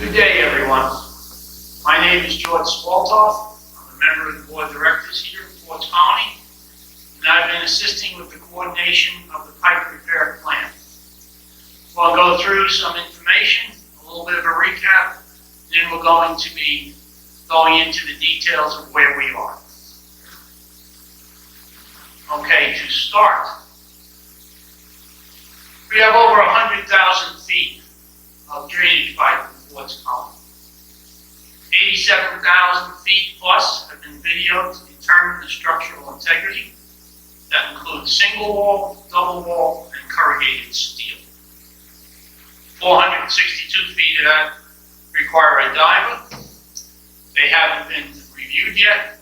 Good day, everyone. My name is George Spalthoff. I'm a member of the board of directors here at Fort Colony, and I've been assisting with the coordination of the pipe repair plan. So I'll go through some information, a little bit of a recap, then we're going to be going into the details of where we are. Okay, to start, we have over 100,000 feet of drainage pipe in Fort Colony. 87,000 feet plus have been videoed to determine the structural integrity. That includes single wall, double wall, and corrugated steel. 462 feet of that require a diver. They haven't been reviewed yet,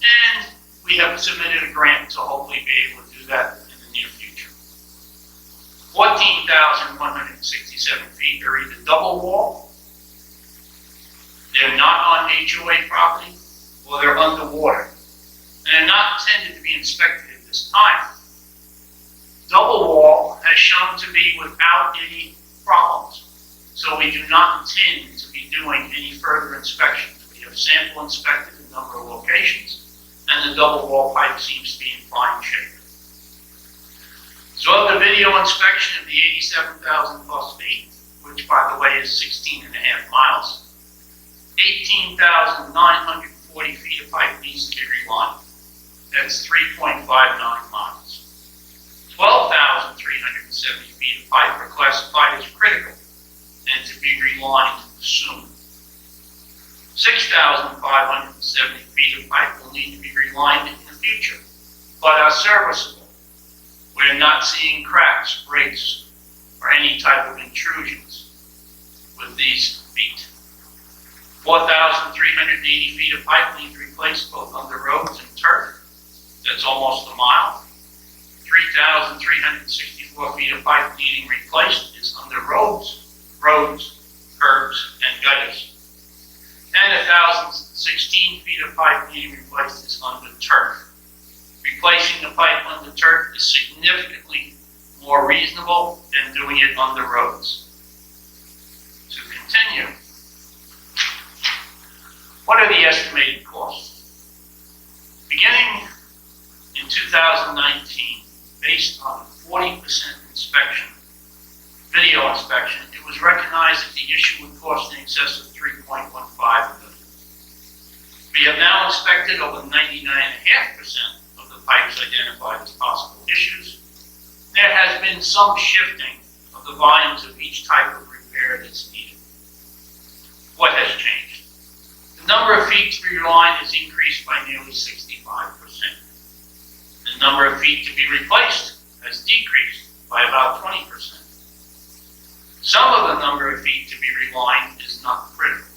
and we have submitted a grant to hopefully be able to do that in the near future. 14,167 feet are either double wall, they're not on HOA property, or they're underwater, and they're not intended to be inspected at this time. Double wall has shown to be without any problems, so we do not intend to be doing any further inspections. We have sample inspected a number of locations, and the double wall pipe seems to be in fine shape. So of the video inspection of the 87,000 plus feet, which by the way is 16 and a half miles, 18,940 feet of pipe needs to be relined. That's 3.59 miles. 12,370 feet of pipe are classified as critical and to be relined soon. 6,570 feet of pipe will need to be relined in the future, but are serviceable. We're not seeing cracks, breaks, or any type of intrusions with these feet. 4,380 feet of pipe need replaced both under roads and turf. That's almost a mile. 3,364 feet of pipe needing replaced is under roads, curbs, and gutters. And 1,016 feet of pipe needing replaced is under turf. Replacing the pipe under turf is significantly more reasonable than doing it on the roads. To continue, what are the estimated costs? Beginning in 2019, based on 40% inspection, video inspection, it was recognized that the issue would cost in excess of $3.15 million. We have now inspected over 99.5% of the pipes identified as possible issues. There has been some shifting of the volumes of each type of repair that's needed. What has changed? The number of feet to be relined has increased by nearly 65%. The number of feet to be replaced has decreased by about 20%. Some of the number of feet to be relined is not critical.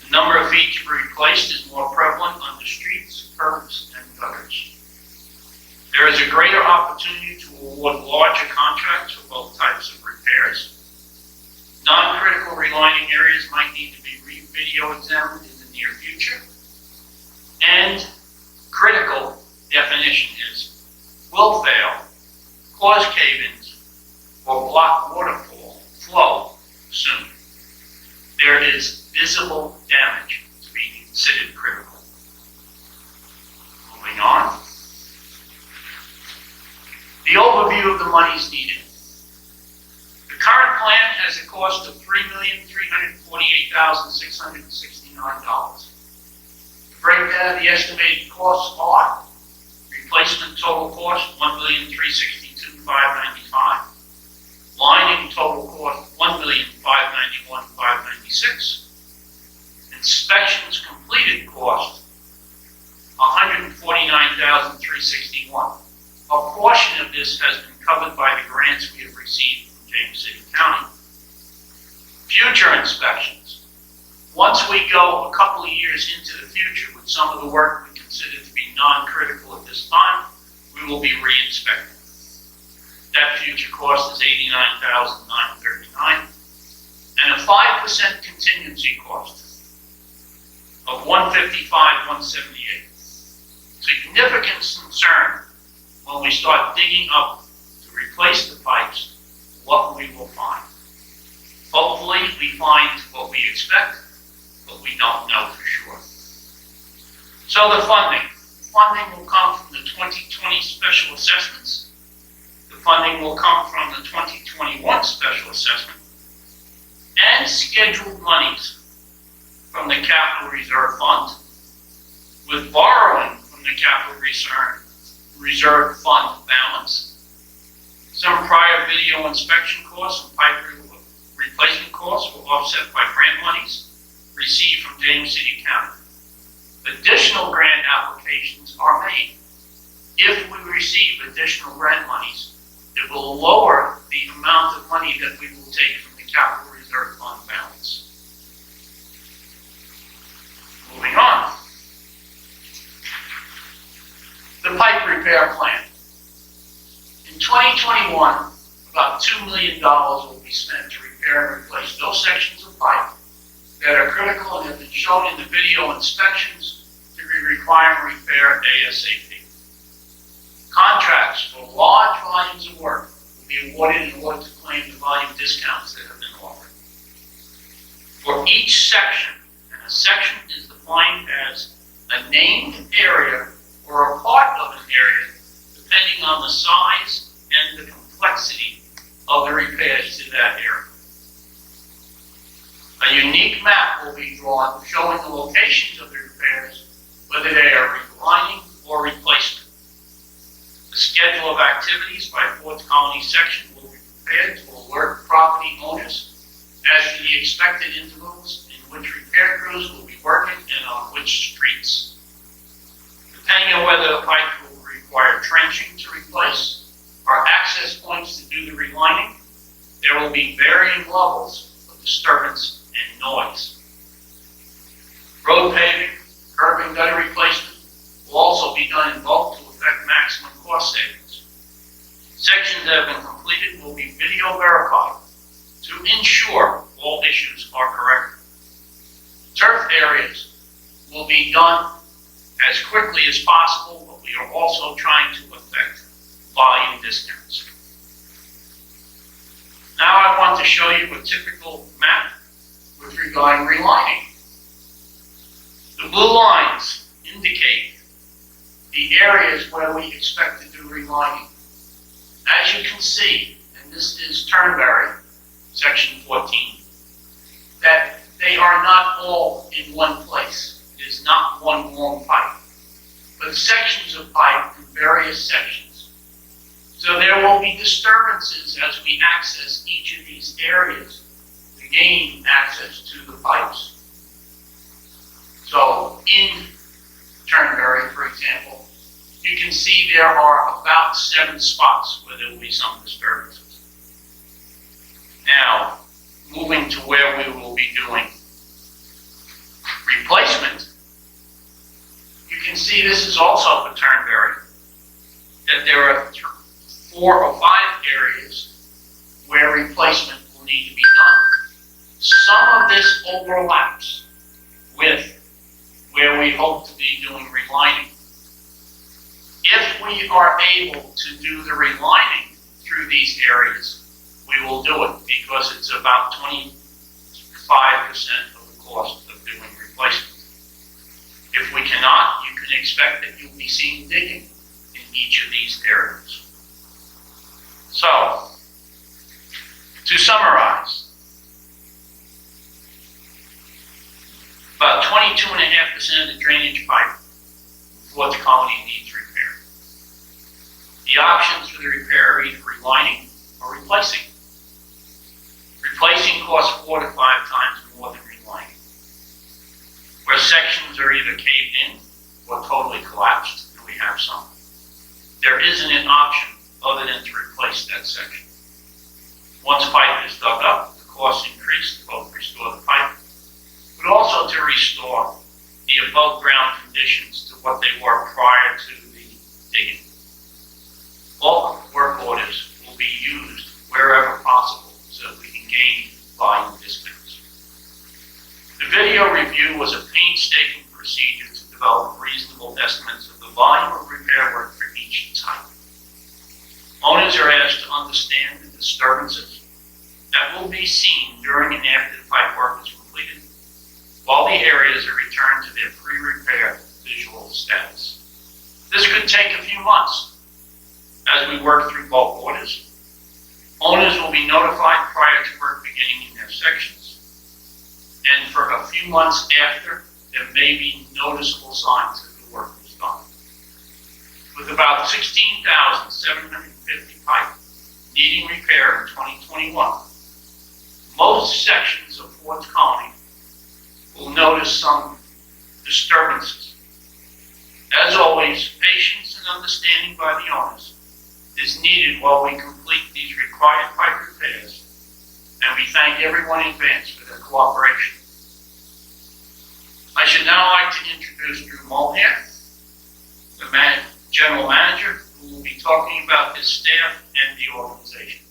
The number of feet to be replaced is more prevalent on the streets, curbs, and gutters. There is a greater opportunity to award larger contracts for both types of repairs. Non-critical relining areas might need to be video examined in the near future. And critical definition is will fail, cause cave-ins, or block water flow soon. There is visible damage to be considered critical. Moving on. The overview of the monies needed. The current plan has a cost of $3,348,669. The breakdown of the estimated costs are: replacement total cost $1,362,595. Lining total cost $1,591,596. Inspections completed cost $149,361. A portion of this has been covered by the grants we have received from James City County. Future inspections. Once we go a couple of years into the future with some of the work we consider to be non-critical at this time, we will be re-inspecting. That future cost is $89,939, and a 5% contingency cost of $155,178. Significant concern when we start digging up to replace the pipes, what we will find. Hopefully, we find what we expect, but we don't know for sure. So the funding. Funding will come from the 2020 special assessments. The funding will come from the 2021 special assessment and scheduled monies from the Capital Reserve Fund, with borrowing from the Capital Reserve Fund balance. Some prior video inspection costs and pipe replacement costs were offset by grant monies received from James City County. Additional grant applications are made. If we receive additional grant monies, it will lower the amount of money that we will take from the Capital Reserve Fund balance. Moving on. The pipe repair plan. In 2021, about $2 million will be spent to repair and replace those sections of pipe that are critical and have been shown in the video inspections to be requiring repair ASAP. Contracts for large volumes of work will be awarded in order to claim the volume discounts that have been offered. For each section, and a section is defined as a named area or a part of an area, depending on the size and the complexity of the repairs to that area. A unique map will be drawn showing the locations of the repairs, whether they are relining or replacement. The schedule of activities by Fourth Colony section will be prepared to alert property owners as to the expected intervals in which repair crews will be working and on which streets. Depending on whether the pipe will require trenching to replace or access points to do the relining, there will be varying levels of disturbance and noise. Road paving, curb and gutter replacement will also be done in bulk to affect maximum cost savings. Sections that have been completed will be video verified to ensure all issues are corrected. Turf areas will be done as quickly as possible, but we are also trying to affect volume discounts. Now I want to show you a typical map with regarding relining. The blue lines indicate the areas where we expect to do relining. As you can see, and this is Turnberry, section 14, that they are not all in one place. It is not one long pipe, but sections of pipe in various sections. So there will be disturbances as we access each of these areas to gain access to the pipes. So in Turnberry, for example, you can see there are about 7 spots where there will be some disturbances. Now, moving to where we will be doing replacement, you can see this is also for Turnberry, that there are 4 or 5 areas where replacement will need to be done. Some of this overlaps with where we hope to be doing relining. If we are able to do the relining through these areas, we will do it because it's about 25% of the cost of doing replacement. If we cannot, you can expect that you'll be seeing digging in each of these areas. So, to summarize, about 22.5% of the drainage pipe in Fourth Colony needs repair. The options for the repair are either relining or replacing. Replacing costs 4 to 5 times more than relining, where sections are either caved in or totally collapsed, and we have some. There isn't an option other than to replace that section. Once pipe is dug up, the costs increase to both restore the pipe, but also to restore the above ground conditions to what they were prior to the digging. Bulk work orders will be used wherever possible so that we can gain volume discounts. The video review was a painstaking procedure to develop reasonable estimates of the volume of repair work for each type. Owners are asked to understand the disturbances that will be seen during and after the pipe work is completed, while the areas are returned to their pre-repair visual status. This could take a few months as we work through bulk orders. Owners will be notified prior to work beginning in their sections, and for a few months after, there may be noticeable signs that the work is done. With about 16,750 pipe needing repair in 2021, most sections of Ford's Colony will notice some disturbances. As always, patience and understanding by the owners is needed while we complete these required pipe repairs, and we thank everyone in advance for their cooperation. I should now like to introduce Drew Mulhare, the General Manager, who will be talking about his staff and the organization.